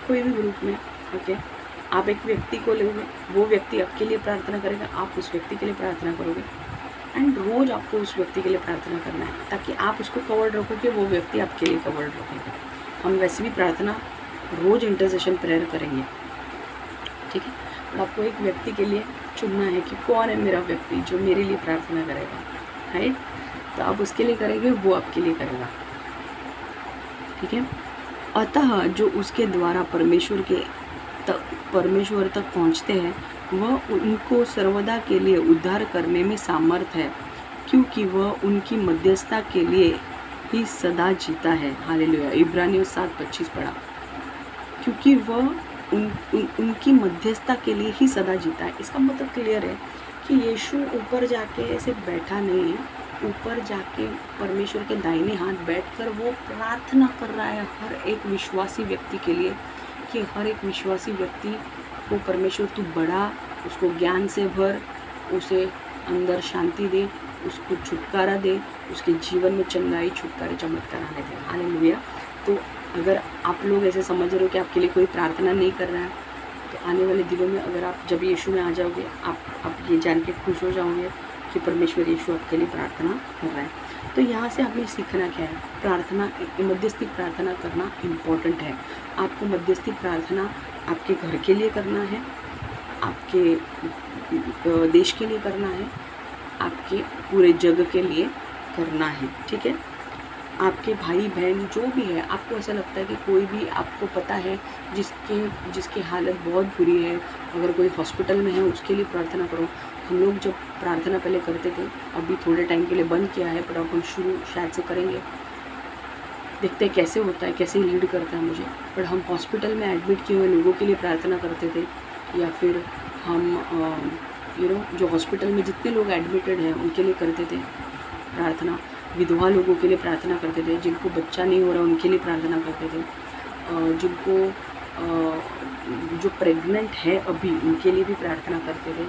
कोई भी ग्रुप में, ओके, आप एक व्यक्ति को लोगे, वो व्यक्ति आपके लिए प्रार्थना करेगा, आप उस व्यक्ति के लिए प्रार्थना करोगे, एंड रोज़ आपको उस व्यक्ति के लिए प्रार्थना करना है ताकि आप उसको कवर्ड रखोगे, वो व्यक्ति आपके लिए कवर्ड रखेगा। हम वैसे भी प्रार्थना रोज़ इंटरसेशन प्रेयर करेंगे, ठीक है, और आपको एक व्यक्ति के लिए चुनना है कि कौन है मेरा व्यक्ति जो मेरे लिए प्रार्थना करेगा, राइट? तो आप उसके लिए करेंगे, वो आपके लिए करेगा, ठीक है। अतः जो उसके द्वारा परमेश्वर तक पहुँचते हैं वह उनको सर्वदा के लिए उद्धार करने में सामर्थ है, क्योंकि वह उनकी मध्यस्थता के लिए ही सदा जीता है। हालेलुया। इब्रानियों 7:25 पढ़ा, क्योंकि वह उनकी मध्यस्थता के लिए ही सदा जीता है। इसका मतलब क्लियर है कि यीशु ऊपर जाके ऐसे बैठा नहीं है, ऊपर जाके परमेश्वर के दाहिने हाथ बैठकर वो प्रार्थना कर रहा है हर एक विश्वासी व्यक्ति के लिए, कि हर एक विश्वासी व्यक्ति को परमेश्वर तू बढ़ा, उसको ज्ञान से भर, उसे अंदर शांति दे, उसको छुटकारा दे, उसके जीवन में चंगाई, छुटकारे, चमत्कार आने दे। हालेलुया। तो अगर आप लोग ऐसे समझ रहे हो कि आपके लिए कोई प्रार्थना नहीं कर रहा है, तो आने वाले दिनों में अगर आप जब यीशु में आ जाओगे, आप ये जान के खुश हो जाओगे कि परमेश्वर यीशु आपके लिए प्रार्थना कर रहा है। तो यहाँ से आपने सीखना क्या है? प्रार्थना, मध्यस्थी प्रार्थना करना इम्पॉर्टेंट है। आपको मध्यस्थी प्रार्थना आपके घर के लिए करना है, आपके देश के लिए करना है, आपके पूरे जग के लिए करना है, ठीक है। आपके भाई बहन जो भी है, आपको ऐसा लगता है कि कोई भी आपको पता है जिसकी हालत बहुत बुरी है, अगर कोई हॉस्पिटल में है उसके लिए प्रार्थना करो। हम लोग जब प्रार्थना पहले करते थे, अभी थोड़े टाइम के लिए बंद किया है, पर अब हम शुरू शायद से करेंगे, देखते हैं कैसे होता है, कैसे लीड करता है मुझे। पर हम हॉस्पिटल में एडमिट किए हुए लोगों के लिए प्रार्थना करते थे, या फिर हम जो हॉस्पिटल में जितने लोग एडमिटेड हैं उनके लिए करते थे प्रार्थना। विधवा लोगों के लिए प्रार्थना करते थे, जिनको बच्चा नहीं हो रहा उनके लिए प्रार्थना करते थे, जिनको जो प्रेग्नेंट है अभी उनके लिए भी प्रार्थना करते थे,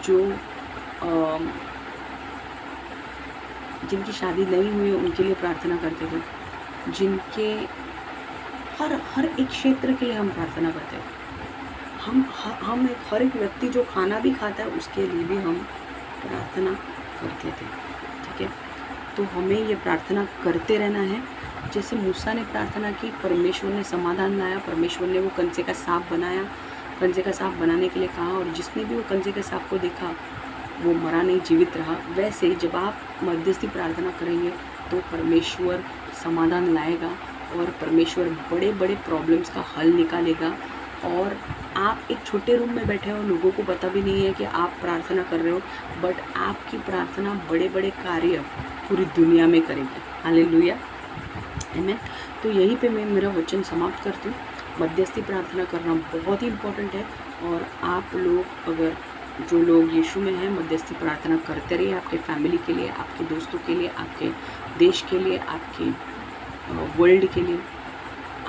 जो जिनकी शादी नहीं हुई है उनके लिए प्रार्थना करते थे, जिनके हर एक क्षेत्र के लिए हम प्रार्थना करते थे। हम हर एक व्यक्ति जो खाना भी खाता है उसके लिए भी हम प्रार्थना करते थे, ठीक है। तो हमें ये प्रार्थना करते रहना है। जैसे मूसा ने प्रार्थना की, परमेश्वर ने समाधान लाया, परमेश्वर ने वो कंचे का सांप बनाया, कंचे का सांप बनाने के लिए कहा, और जिसने भी वो कंचे के सांप को देखा वो मरा नहीं, जीवित रहा। वैसे जब आप मध्यस्थी प्रार्थना करेंगे तो परमेश्वर समाधान लाएगा और परमेश्वर बड़े बड़े प्रॉब्लम्स का हल निकालेगा। और आप एक छोटे रूम में बैठे हो, लोगों को पता भी नहीं है कि आप प्रार्थना कर रहे हो, बट आपकी प्रार्थना बड़े बड़े कार्य पूरी दुनिया में करेगी। हालेलुया, आमीन। तो यहीं पे मैं मेरा वचन समाप्त करती हूँ। मध्यस्थी प्रार्थना करना बहुत ही इम्पोर्टेंट है, और आप लोग अगर जो लोग यीशु में हैं मध्यस्थी प्रार्थना करते रहिए, आपके फैमिली के लिए, आपके दोस्तों के लिए, आपके देश के लिए, आपके वर्ल्ड के लिए,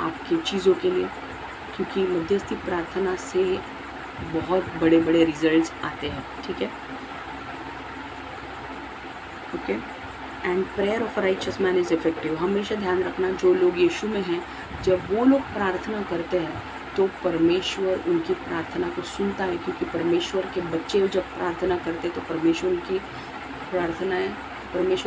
आपकी चीज़ों के लिए, क्योंकि मध्यस्थी प्रार्थना से बहुत बड़े बड़े रिजल्ट्स आते हैं। ठीक है, okay. And prayer of righteous man is effective. हमेशा ध्यान रखना, जो लोग यीशु में हैं, जब वो लोग प्रार्थना करते हैं तो परमेश्वर उनकी प्रार्थना को सुनता है, क्योंकि परमेश्वर के बच्चे जब प्रार्थना करते हैं तो परमेश्वर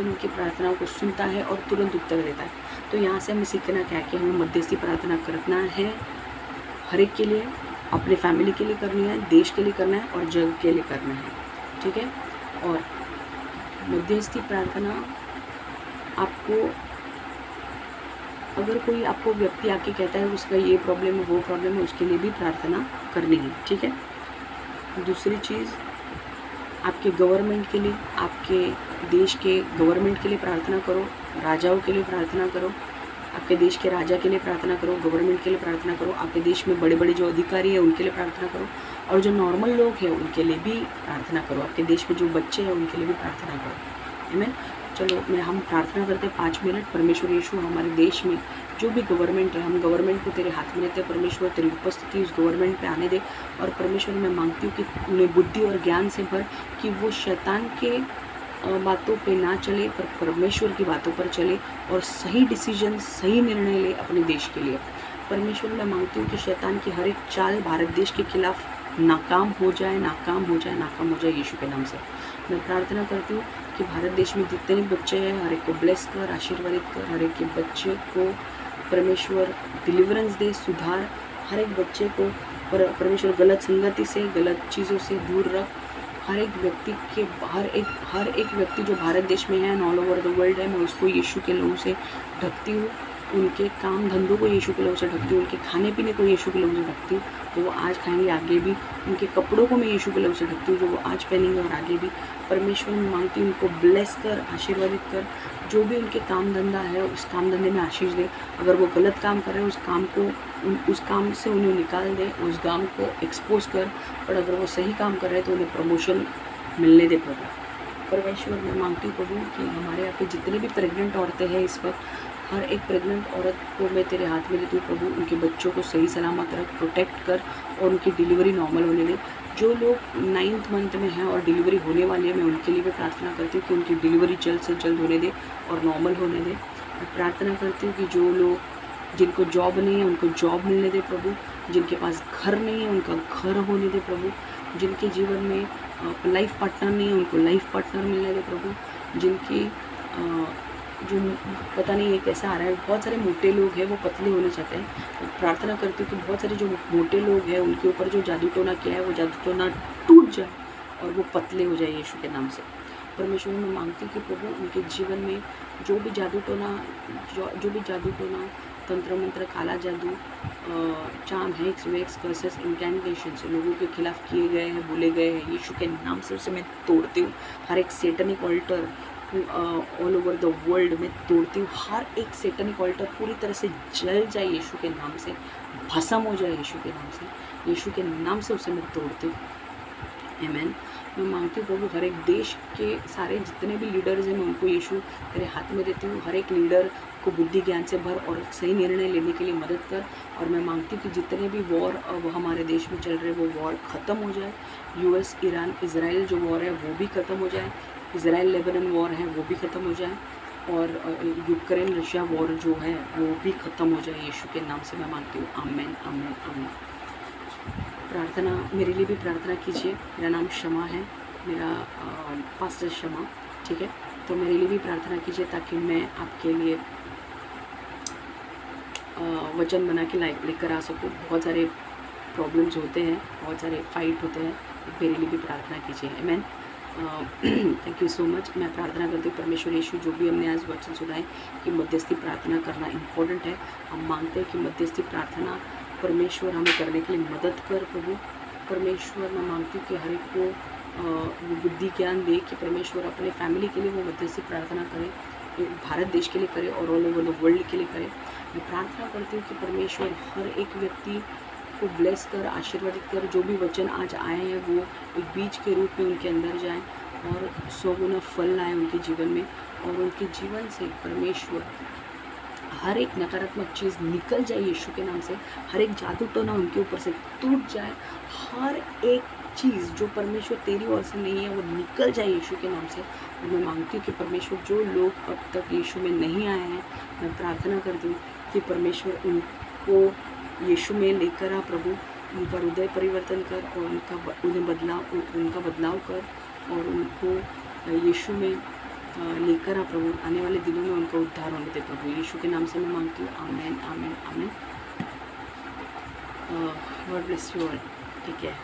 उनकी प्रार्थनाओं को सुनता है और तुरंत उत्तर देता है। तो यहाँ से हमें सीखना क्या है कि हमें मध्यस्थी प्रार्थना करना है, हर एक के लिए, अपने फैमिली के लिए करनी है, देश के लिए करना है और जग के लिए करना है। ठीक है, और मध्यस्थी प्रार्थना आपको, अगर कोई आपको व्यक्ति आके कहता है उसका ये प्रॉब्लम है, वो प्रॉब्लम है, उसके लिए भी प्रार्थना करनी है। ठीक है, दूसरी चीज़, आपके गवर्नमेंट के लिए, आपके देश के गवर्नमेंट के लिए प्रार्थना करो, राजाओं के लिए प्रार्थना करो, आपके देश के राजा के लिए प्रार्थना करो, गवर्नमेंट के लिए प्रार्थना करो, आपके देश में बड़े बड़े जो अधिकारी हैं उनके लिए प्रार्थना करो, और जो नॉर्मल लोग हैं उनके लिए भी प्रार्थना करो, आपके देश में जो बच्चे हैं उनके लिए भी प्रार्थना करो। आमीन। चलो हम प्रार्थना करते हैं 5 मिनट। परमेश्वर यीशु, हमारे देश में जो भी गवर्नमेंट है, हम गवर्नमेंट को तेरे हाथ में लेते हैं। परमेश्वर तेरी उपस्थिति उस गवर्नमेंट पे आने दे, और परमेश्वर मैं मांगती हूँ कि उन्हें बुद्धि और ज्ञान से भर, कि वो शैतान के बातों पे ना चले पर परमेश्वर की बातों पर चले, और सही डिसीजन, सही निर्णय ले अपने देश के लिए। परमेश्वर मैं मांगती हूँ कि शैतान की हर एक चाल भारत देश के खिलाफ नाकाम हो जाए, नाकाम हो जाए, नाकाम हो जाए यीशु के नाम से। मैं प्रार्थना करती हूँ कि भारत देश में जितने भी बच्चे हैं हर एक को ब्लेस कर, आशीर्वादित कर, हर एक के बच्चे को परमेश्वर डिलीवरेंस दे, सुधार, हर एक बच्चे को परमेश्वर गलत संगति से, गलत चीज़ों से दूर रख। हर एक व्यक्ति के हर एक व्यक्ति जो भारत देश में है and all over the world है, मैं उसको यीशु के लहू से ढकती हूँ, उनके काम धंधों को यीशु के लहू से ढकती हूँ, उनके खाने पीने को यीशु के लहू से ढकती हूँ, तो वो आज खाएंगे आगे भी। उनके कपड़ों को मैं यीशु के लहू से ढकती हूँ, जो वो आज पहनेंगे और आगे भी। परमेश्वर मैं मांगती हूँ उनको ब्लेस कर, आशीर्वादित कर, जो भी उनके काम धंधा है उस काम धंधे में आशीष दे। अगर वो गलत काम कर रहे हैं उस काम से उन्हें निकाल दे, उस काम को एक्सपोज कर, और अगर वो सही काम कर रहे हैं तो उन्हें प्रमोशन मिलने दे प्रभु। परमेश्वर मैं मांगती हूँ प्रभु कि हमारे यहाँ पे जितने भी प्रेग्नेंट औरतें हैं इस वक्त, हर एक प्रेग्नेंट औरत को मैं तेरे हाथ में देती हूँ प्रभु, उनके बच्चों को सही सलामत रख, प्रोटेक्ट कर, और उनकी डिलीवरी नॉर्मल होने दे। जो लोग 9th मंथ में हैं और डिलीवरी होने वाली है, मैं उनके लिए भी प्रार्थना करती हूँ कि उनकी डिलीवरी जल्द से जल्द होने दे और नॉर्मल होने दे। मैं प्रार्थना करती हूँ कि जो लोग जिनको जॉब नहीं है उनको जॉब मिलने दे प्रभु, जिनके पास घर नहीं है उनका घर होने दे प्रभु, जिनके जीवन में लाइफ पार्टनर नहीं है उनको लाइफ पार्टनर मिलने दे प्रभु, जिनकी जो पता नहीं ये कैसा आ रहा है, बहुत सारे मोटे लोग हैं वो पतले होने चाहते हैं। तो प्रार्थना करती हूँ कि बहुत सारे जो मोटे लोग हैं उनके ऊपर जो जादू टोना किया है वो जादू टोना टूट जाए और वो पतले हो जाए यीशु के नाम से। परमेश्वर मैं मांगती हूँ कि प्रभु उनके जीवन में जो भी जादू टोना, तंत्र मंत्र, काला जादू, चाम, हेक्स, वेक्स, कर्सेस, इंकैंटेशंस लोगों के खिलाफ किए गए हैं, बोले गए हैं, यीशु के नाम से उसे मैं तोड़ती हूँ। हर एक satanic altar all over the world में तोड़ती हूँ। हर एक सेटनिक ऑल्टर पूरी तरह से जल जाए यीशु के नाम से, भस्म हो जाए यीशु के नाम से, यीशु के नाम से उसे मैं तोड़ती हूँ। आमीन। मैं मांगती हूँ प्रभु हर एक देश के सारे जितने भी लीडर्स हैं मैं उनको यीशु तेरे हाथ में देती हूँ। हर एक लीडर को बुद्धि ज्ञान से भर और सही निर्णय लेने के लिए मदद कर। और मैं मांगती हूँ कि जितने भी वॉर अब हमारे देश में चल रहे वो वॉर ख़त्म हो जाए। US, ईरान, इज़राइल जो वॉर है वो भी ख़त्म हो जाए। इज़राइल लेबनान वॉर है वो भी ख़त्म हो जाए। और यूक्रेन रशिया वॉर जो है वो भी ख़त्म हो जाए यीशु के नाम से मैं मांगती हूँ। आमीन, आमीन, आमीन। प्रार्थना मेरे लिए भी प्रार्थना कीजिए। मेरा नाम शमा है, मेरा पास्टर शमा, ठीक है। तो मेरे लिए भी प्रार्थना कीजिए ताकि मैं आपके लिए वचन बना के लेकर आ सकूँ। बहुत सारे प्रॉब्लम्स होते हैं, बहुत सारे फाइट होते हैं, मेरे लिए भी प्रार्थना कीजिए। आमीन। Thank you so much. मैं प्रार्थना करती हूँ परमेश्वर यीशु जो भी हमने आज वचन सुनाए कि मध्यस्थी प्रार्थना करना इम्पोर्टेंट है। हम मांगते हैं कि मध्यस्थी प्रार्थना परमेश्वर हमें करने के लिए मदद कर प्रभु। परमेश्वर मैं मांगती हूँ कि हर एक को बुद्धि ज्ञान दे कि परमेश्वर अपने फैमिली के लिए वो मध्यस्थी प्रार्थना करे, भारत देश के लिए करे और ऑल ओवर द वर्ल्ड के लिए करे। मैं प्रार्थना करती हूँ कि परमेश्वर हर एक व्यक्ति को ब्लेस कर, आशीर्वादित कर। जो भी वचन आज आए हैं वो एक बीज के रूप में उनके अंदर जाएं और 100 गुना फल लाएं उनके जीवन में, और उनके जीवन से परमेश्वर हर एक नकारात्मक चीज़ निकल जाए यीशु के नाम से। हर एक जादू टोना उनके ऊपर से टूट जाए। हर एक चीज़ जो परमेश्वर तेरी ओर से नहीं है वो निकल जाए यीशु के नाम से। और मैं मांगती हूँ कि परमेश्वर जो लोग अब तक यीशु में नहीं आए हैं, मैं प्रार्थना करती हूँ कि परमेश्वर उनको यीशु में लेकर आ प्रभु। उनका हृदय परिवर्तन कर और उनका बदलाव कर और उनको यीशु में लेकर आ प्रभु। आने वाले दिनों में उनका उद्धार होने दे प्रभु। यीशु के नाम से मैं मांगती हूँ, amen amen amen. God bless you all. ठीक है।